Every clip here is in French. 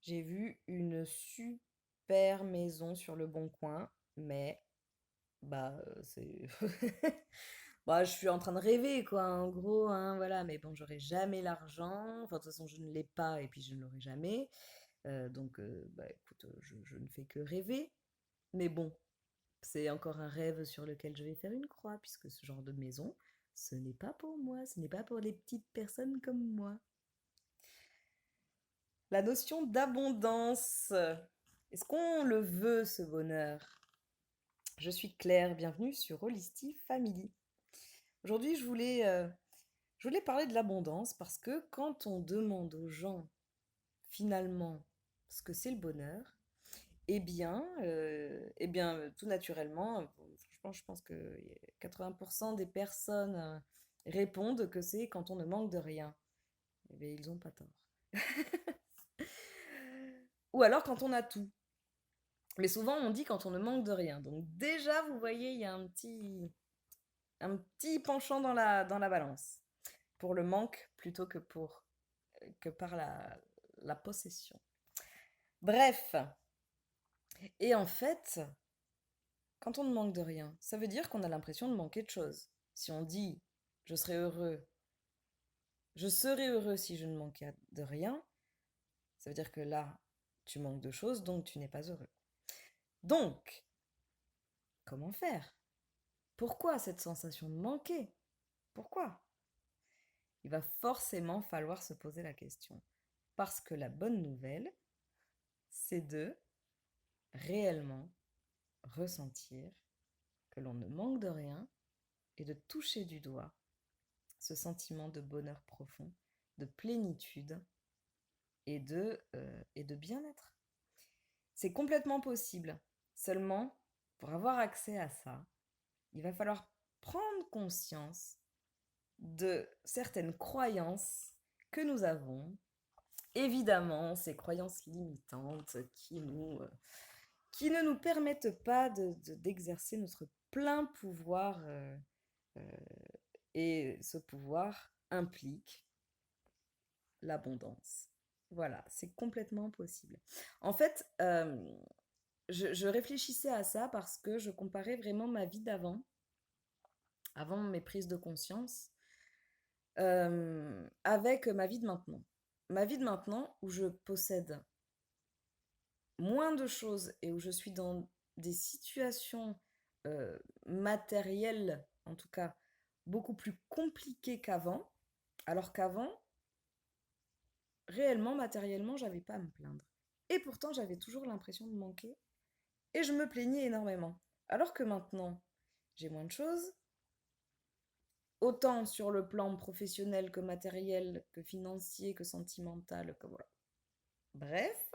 J'ai vu une super maison sur le Bon Coin, mais c'est bah, je suis en train de rêver quoi, en gros, hein, voilà, mais bon, j'aurai jamais l'argent. Enfin, de toute façon, je ne l'ai pas et puis je ne l'aurai jamais. Donc, bah écoute, je ne fais que rêver. Mais bon, c'est encore un rêve sur lequel je vais faire une croix, puisque ce genre de maison, ce n'est pas pour moi, ce n'est pas pour les petites personnes comme moi. La notion d'abondance. Est-ce qu'on le veut, ce bonheur? Je suis Claire, bienvenue sur Holisty Family. Aujourd'hui, je voulais parler de l'abondance parce que quand on demande aux gens finalement ce que c'est le bonheur, tout naturellement, franchement, je pense que 80% des personnes répondent que c'est quand on ne manque de rien. Eh bien, ils n'ont pas tort. Ou alors quand on a tout. Mais souvent, on dit quand on ne manque de rien. Donc déjà, vous voyez, il y a un petit penchant dans la balance. Pour le manque plutôt que par la possession. Bref. Et en fait, quand on ne manque de rien, ça veut dire qu'on a l'impression de manquer de choses. Si on dit je serais heureux, je serais heureux si je ne manquais de rien, ça veut dire que là, tu manques de choses, donc tu n'es pas heureux. Donc, comment faire? Pourquoi cette sensation de manquer? Pourquoi? Il va forcément falloir se poser la question. Parce que la bonne nouvelle, c'est de réellement ressentir que l'on ne manque de rien et de toucher du doigt ce sentiment de bonheur profond, de plénitude et de bien-être. C'est complètement possible. Seulement, pour avoir accès à ça, il va falloir prendre conscience de certaines croyances que nous avons. Évidemment, ces croyances limitantes qui ne nous permettent pas d'exercer notre plein pouvoir euh, et ce pouvoir implique l'abondance. Voilà, c'est complètement possible. En fait, je réfléchissais à ça parce que je comparais vraiment ma vie d'avant, avant mes prises de conscience, avec ma vie de maintenant. Ma vie de maintenant où je possède moins de choses et où je suis dans des situations matérielles, en tout cas, beaucoup plus compliquées qu'avant, alors qu'avant, réellement, matériellement, j'avais pas à me plaindre. Et pourtant, j'avais toujours l'impression de manquer et je me plaignais énormément. Alors que maintenant, j'ai moins de choses, autant sur le plan professionnel que matériel, que financier, que sentimental, que voilà. Bref,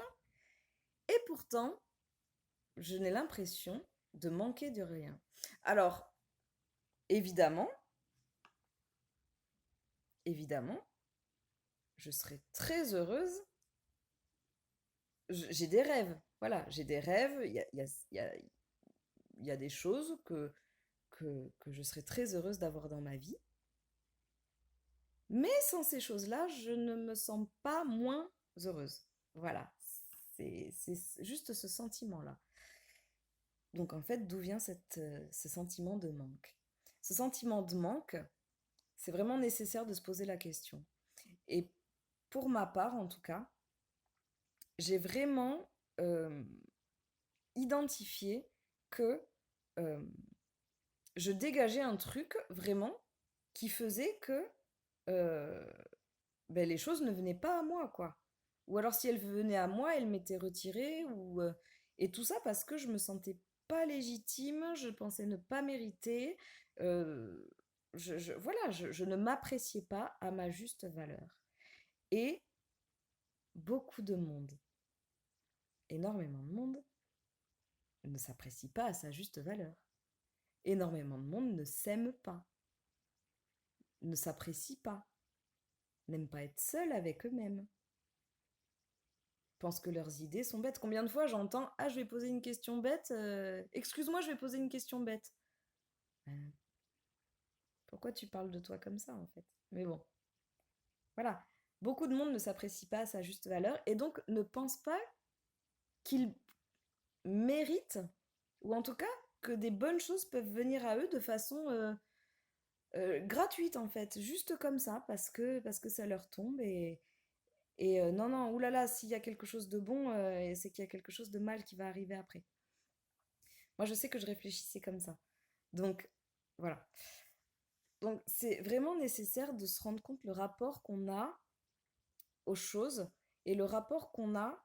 et pourtant, je n'ai l'impression de manquer de rien. Alors, évidemment, évidemment, je serais très heureuse. J'ai des rêves, voilà, j'ai des rêves, il y a des choses que je serais très heureuse d'avoir dans ma vie. Mais sans ces choses-là, je ne me sens pas moins heureuse. Voilà, c'est juste ce sentiment-là. Donc en fait, d'où vient ce sentiment de manque? Ce sentiment de manque, c'est vraiment nécessaire de se poser la question. Et pour ma part, en tout cas, j'ai vraiment euh, identifié que euh, je dégageais un truc vraiment qui faisait que euh, ben, les choses ne venaient pas à moi, quoi. Ou alors si elles venaient à moi, elles m'étaient retirées, et tout ça parce que je me sentais pas légitime, je pensais ne pas mériter, euh, voilà, je ne m'appréciais pas à ma juste valeur. Et beaucoup de monde, énormément de monde, ne s'apprécie pas à sa juste valeur. Énormément de monde ne s'aime pas, ne s'apprécie pas, n'aime pas être seul avec eux-mêmes, pensent que leurs idées sont bêtes. Combien de fois j'entends ah, je vais poser une question bête, excuse-moi, je vais poser une question bête. Euh, Pourquoi tu parles de toi comme ça en fait? Mais bon, voilà. beaucoup de monde ne s'apprécie pas à sa juste valeur et donc ne pense pas qu'il mérite, ou en tout cas que des bonnes choses peuvent venir à eux de façon gratuite en fait, juste comme ça, parce que ça leur tombe et non, non, oulala, s'il y a quelque chose de bon, c'est qu'il y a quelque chose de mal qui va arriver après. Moi, je sais que je réfléchissais comme ça. Donc, voilà. Donc, c'est vraiment nécessaire de se rendre compte le rapport qu'on a aux choses et le rapport qu'on a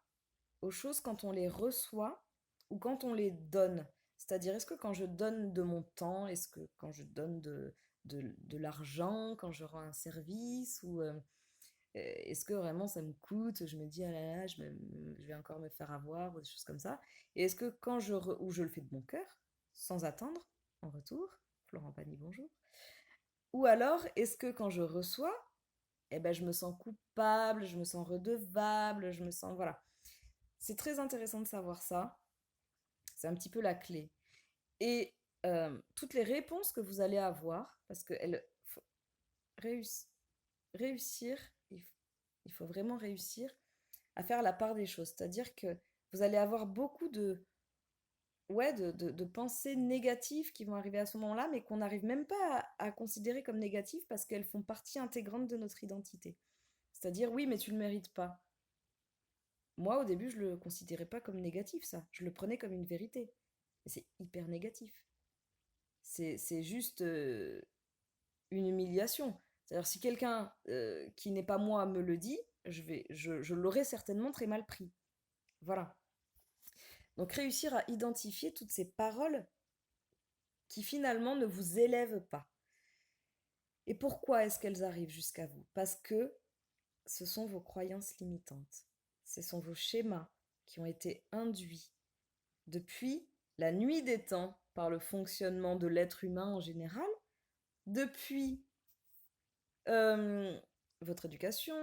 aux choses quand on les reçoit ou quand on les donne. C'est-à-dire, est-ce que quand je donne de mon temps, est-ce que quand je donne de l'argent, quand je rends un service, ou est-ce que vraiment ça me coûte, je me dis, ah là là, je vais encore me faire avoir, ou des choses comme ça. Et est-ce que quand ou je le fais de mon cœur, sans attendre, en retour, Florent Pagny, bonjour. Ou alors, est-ce que quand je reçois, eh ben, je me sens coupable, je me sens redevable, je me sens... Voilà. C'est très intéressant de savoir ça. C'est un petit peu la clé. Et toutes les réponses que vous allez avoir, parce que réuss- réussir, il faut vraiment réussir à faire la part des choses. C'est-à-dire que vous allez avoir beaucoup ouais, de pensées négatives qui vont arriver à ce moment-là, mais qu'on n'arrive même pas à considérer comme négatives parce qu'elles font partie intégrante de notre identité. C'est-à-dire, oui, mais tu ne le mérites pas. Moi, au début, je le considérais pas comme négatif, ça. Je le prenais comme une vérité. Et c'est hyper négatif. C'est juste une humiliation. C'est-à-dire, si quelqu'un qui n'est pas moi me le dit, je l'aurais certainement très mal pris. Voilà. Donc, réussir à identifier toutes ces paroles qui finalement ne vous élèvent pas. Et pourquoi est-ce qu'elles arrivent jusqu'à vous? Parce que ce sont vos croyances limitantes. Ce sont vos schémas qui ont été induits depuis la nuit des temps par le fonctionnement de l'être humain en général, depuis euh, votre éducation,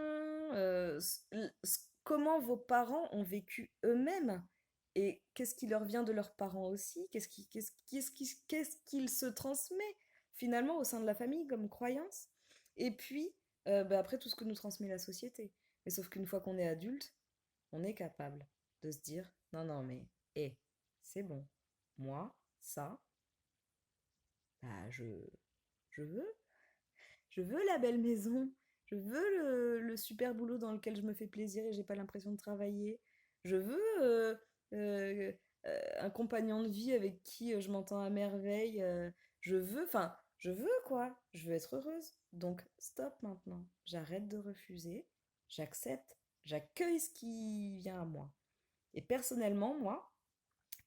comment vos parents ont vécu eux-mêmes et qu'est-ce qui leur vient de leurs parents aussi, qu'est-ce qu'il se transmet finalement au sein de la famille comme croyance, et puis bah, après tout ce que nous transmet la société. Mais sauf qu'une fois qu'on est adulte, on est capable de se dire non, non, mais hé, c'est bon, moi, ça, bah, je veux. Je veux la belle maison. Je veux le super boulot dans lequel je me fais plaisir et j'ai pas l'impression de travailler. Je veux euh, un compagnon de vie avec qui je m'entends à merveille. Je veux quoi. Je veux être heureuse. Donc stop maintenant. J'arrête de refuser. J'accepte. J'accueille ce qui vient à moi. Et personnellement, moi,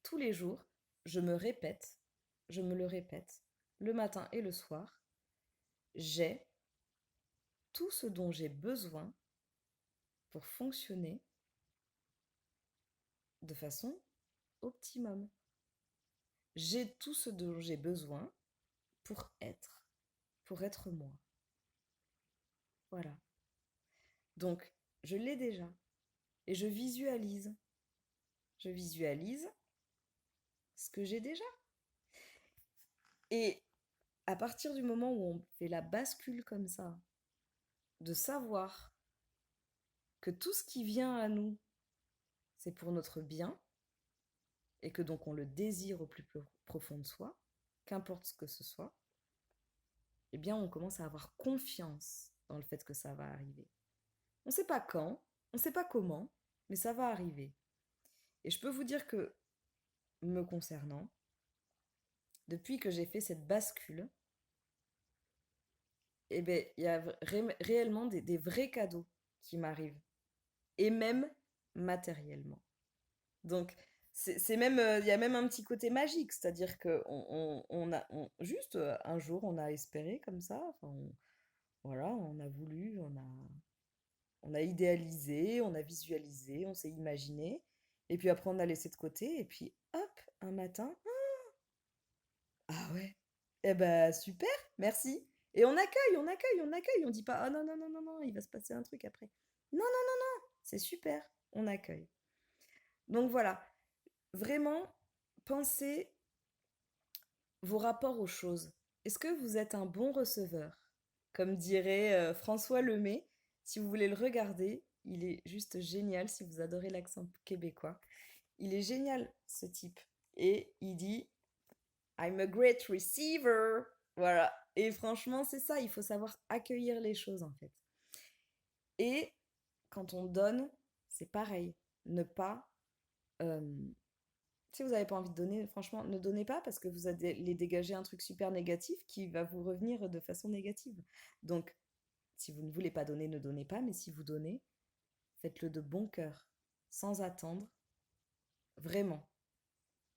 tous les jours, je me répète, je me le répète, le matin et le soir, j'ai tout ce dont j'ai besoin pour fonctionner de façon optimum. J'ai tout ce dont j'ai besoin pour être moi. Voilà. Donc, je l'ai déjà. Et je visualise. Je visualise ce que j'ai déjà. Et à partir du moment où on fait la bascule comme ça, de savoir que tout ce qui vient à nous, c'est pour notre bien, et que donc on le désire au plus profond de soi, qu'importe ce que ce soit, eh bien on commence à avoir confiance dans le fait que ça va arriver. On ne sait pas quand, on ne sait pas comment, mais ça va arriver. Et je peux vous dire que, me concernant, depuis que j'ai fait cette bascule, eh bien, il y a réellement des vrais cadeaux qui m'arrivent, et même matériellement. Donc, c'est même, il y a même un petit côté magique, c'est-à-dire que juste un jour, on a espéré comme ça, enfin, voilà, on a voulu, on a idéalisé, on a visualisé, on s'est imaginé, et puis après on a laissé de côté, et puis hop, un matin, ah ouais, eh ben super, merci. Et on accueille, on accueille, on accueille, on dit pas, ah non, non, non, non, non, il va se passer un truc après. Non, non, non, non, c'est super, on accueille. Donc voilà, vraiment, pensez vos rapports aux choses. Est-ce que vous êtes un bon receveur? Comme dirait François Lemay, Si vous voulez le regarder, il est juste génial si vous adorez l'accent québécois. Il est génial, ce type. Et il dit I'm a great receiver. Voilà. Et franchement, c'est ça, il faut savoir accueillir les choses en fait. Et quand on donne, c'est pareil. Ne pas. Si vous n'avez pas envie de donner, franchement, ne donnez pas parce que vous allez dégager un truc super négatif qui va vous revenir de façon négative. Donc, si vous ne voulez pas donner, ne donnez pas. Mais si vous donnez, faites-le de bon cœur, sans attendre. Vraiment.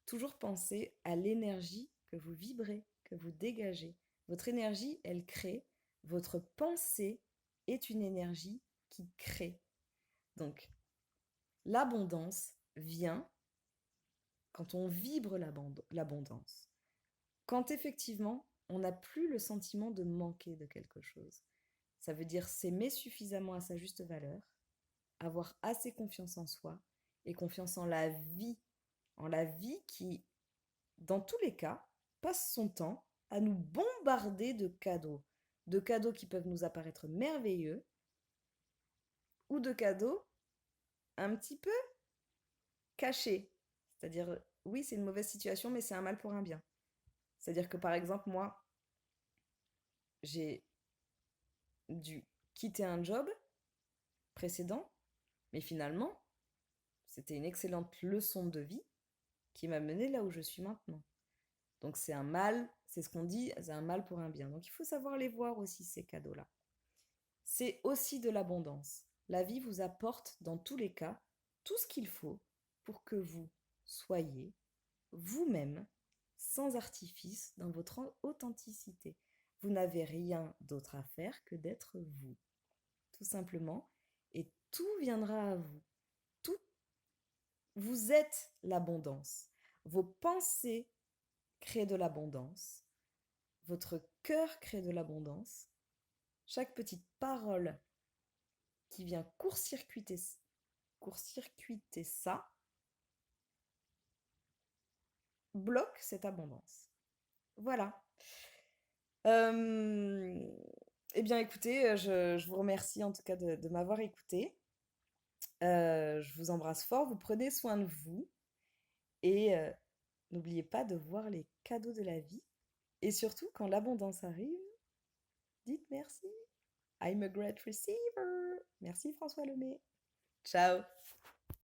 Toujours penser à l'énergie que vous vibrez, que vous dégagez. Votre énergie, elle crée. Votre pensée est une énergie qui crée. Donc, l'abondance vient quand on vibre l'abondance. Quand effectivement, on n'a plus le sentiment de manquer de quelque chose. Ça veut dire s'aimer suffisamment à sa juste valeur, avoir assez confiance en soi et confiance en la vie qui, dans tous les cas, passe son temps à nous bombarder de cadeaux qui peuvent nous apparaître merveilleux ou de cadeaux un petit peu cachés. C'est-à-dire, oui, c'est une mauvaise situation, mais c'est un mal pour un bien. C'est-à-dire que par exemple, moi, j'ai dû quitter un job précédent, mais finalement, c'était une excellente leçon de vie qui m'a mené là où je suis maintenant. Donc c'est un mal, c'est ce qu'on dit, c'est un mal pour un bien. Donc il faut savoir les voir aussi, ces cadeaux-là. C'est aussi de l'abondance. La vie vous apporte dans tous les cas tout ce qu'il faut pour que vous soyez vous-même, sans artifice, dans votre authenticité. Vous n'avez rien d'autre à faire que d'être vous, tout simplement, et tout viendra à vous. Tout, vous êtes l'abondance. Vos pensées créent de l'abondance. Votre cœur crée de l'abondance. Chaque petite parole qui vient court-circuiter ça bloque cette abondance. Voilà. Euh, eh bien, écoutez, je vous remercie en tout cas de m'avoir écouté. Je vous embrasse fort. Vous prenez soin de vous et n'oubliez pas de voir les cadeaux de la vie. Et surtout, quand l'abondance arrive, dites merci. I'm a great receiver. Merci François Lemay. Ciao.